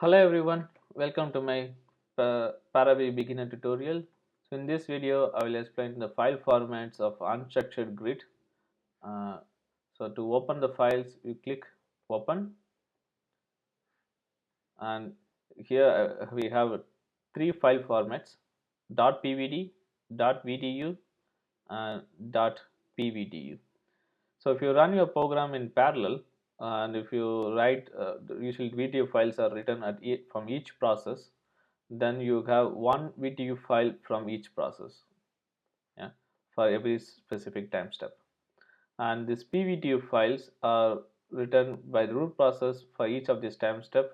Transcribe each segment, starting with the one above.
Hello everyone, welcome to my Paravi beginner tutorial. So in this video, I will explain the file formats of unstructured grid. Uh, so to open the files, you click open, and here we have three file formats: .pvd, .vdu, and .pvdu. So if you run your program in parallel, and if you write, usually video files are written from each process, then you have one VTU file from each process, yeah, for every specific time step. And these PVTU files are written by the root process for each of these time step,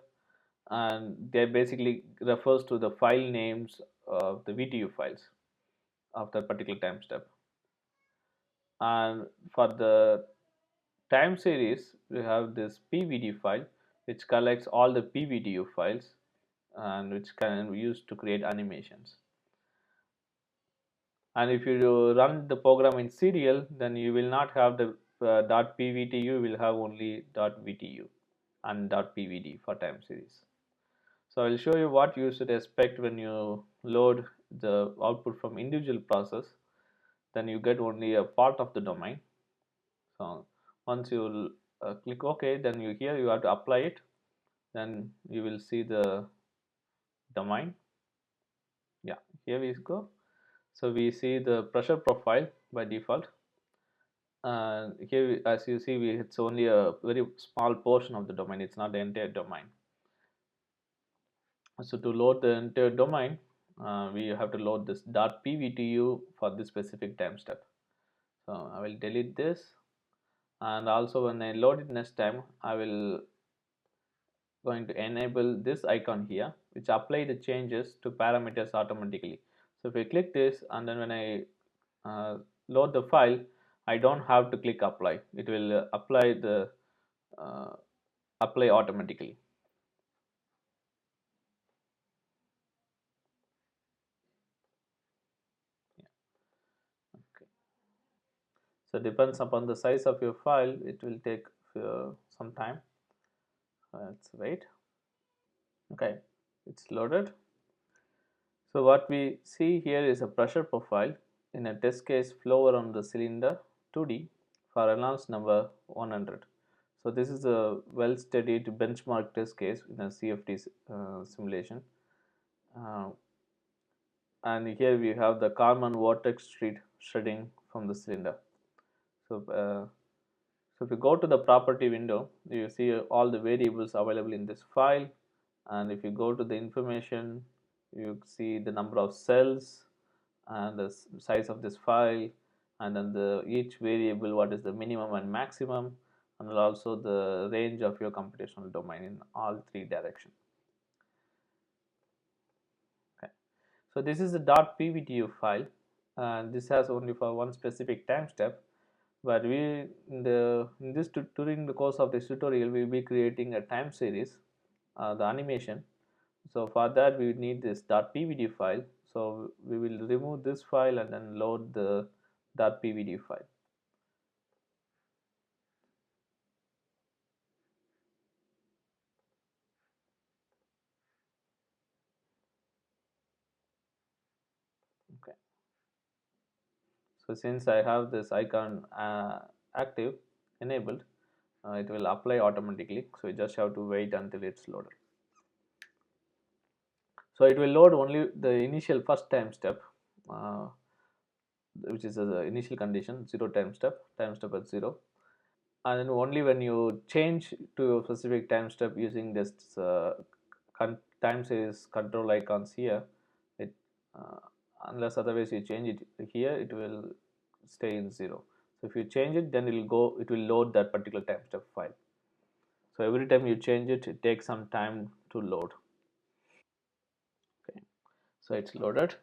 and they basically refers to the file names of the VTU files of that particular time step. And for the time series, we have this PVD file which collects all the PVDU files and which can be used to create animations. And if you run the program in serial, then you will not have the .pvtu, you will have only .vtu and .pvd for time series. So I will show you what you should expect when you load the output from individual process. Then you get only a part of the domain. So once you click OK, then you have to apply it. Then you will see the domain. Yeah, here we go. So we see the pressure profile by default. And here, as you see, it's only a very small portion of the domain. It's not the entire domain. So to load the entire domain, we have to load this .pvtu for this specific time step. So I will delete this, and also when I load it next time, I will going to enable this icon here, which apply the changes to parameters automatically. So if I click this, and then when I load the file, I don't have to click apply. It will uh, apply automatically. Yeah. Okay. So depends upon the size of your file, it will take some time. Let's wait. Okay, it's loaded. So what we see here is a pressure profile in a test case flow around the cylinder 2D for Reynolds number 100. So this is a well studied benchmark test case in a CFD simulation. Uh, and here we have the Kalman vortex sheet shredding from the cylinder. So, so if you go to the property window, you see all the variables available in this file, and if you go to the information, you see the number of cells and the size of this file, and then the each variable, what is the minimum and maximum, and also the range of your computational domain in all three directions. Okay. So this is the .pvtu file, and this has only for one specific time step. But during the course of this tutorial, we will be creating a time series, the animation. So for that, we need this .pvd file. So we will remove this file and then load the .pvd file. Okay. So since I have this icon active enabled, it will apply automatically. So you just have to wait until it's loaded. So it will load only the initial first time step, uh, which is the initial condition, 0 time step at 0. And then only when you change to a specific time step using this time series control icons here, it uh, unless otherwise you change it here, it will stay in 0. So if you change it, then it will load that particular time step file. So every time you change it, it takes some time to load. Okay, so it's loaded.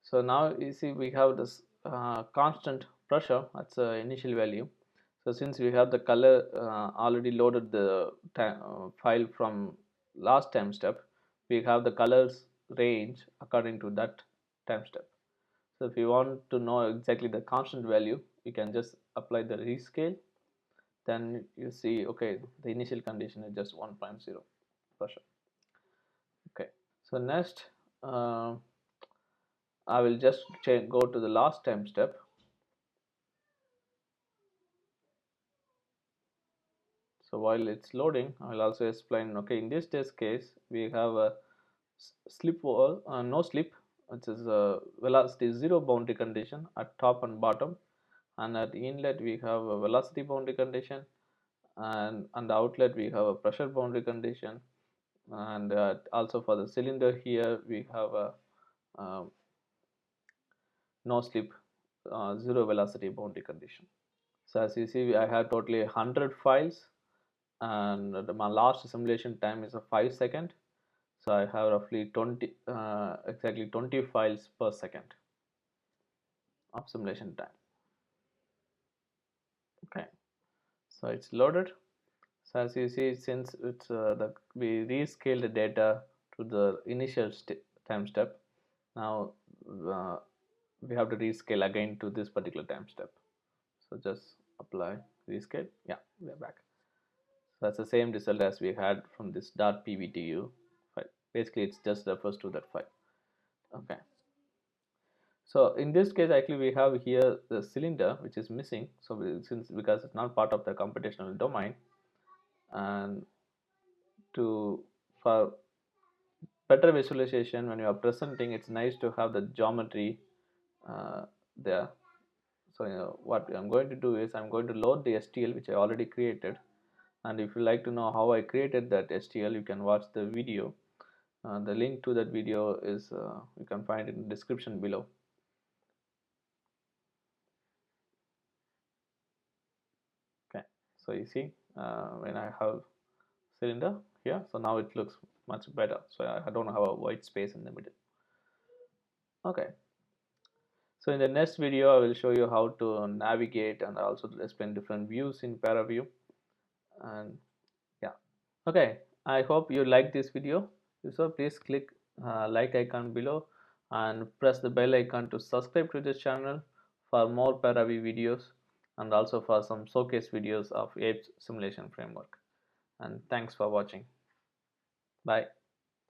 So now you see we have this constant pressure, that's the initial value. So since we have the color already loaded the file from last time step, we have the colors range according to that time step. So if you want to know exactly the constant value, you can just apply the rescale. Then you see, okay, the initial condition is just 1.0 pressure. So next, uh, I will just go to the last time step. So while it's loading, I will also explain. Okay, in this test case, we have a slip wall, no slip, which is a velocity zero boundary condition at top and bottom, and at the inlet we have a velocity boundary condition, and on the outlet we have a pressure boundary condition, and also for the cylinder here we have a uh, no slip, zero velocity boundary condition. So as you see, I have totally 100 files, and my last simulation time is a 5 second. So I have roughly 20, exactly 20 files per second of simulation time. Okay, so it's loaded. So as you see, since it's we rescale the data to the initial time step, now uh, we have to rescale again to this particular time step. So just apply rescale. Yeah, we're back. So that's the same result as we had from this .pbtu file. Basically, it's just refers to that file. Okay. So in this case, actually, we have here the cylinder which is missing. So since because it's not part of the computational domain, and to for better visualization when you are presenting, it's nice to have the geometry there. So what I'm going to do is I'm going to load the STL which I already created, and if you like to know how I created that STL, you can watch the video. The link to that video is you can find it in the description below. Okay, so you see when I have cylinder here, so now it looks much better, so I don't have a white space in the middle. Okay, so in the next video I will show you how to navigate and also explain different views in ParaView. And yeah, okay, I hope you like this video. If so, please click like icon below and press the bell icon to subscribe to this channel for more ParaView videos, and also for some showcase videos of Apes simulation framework. And thanks for watching. Bye.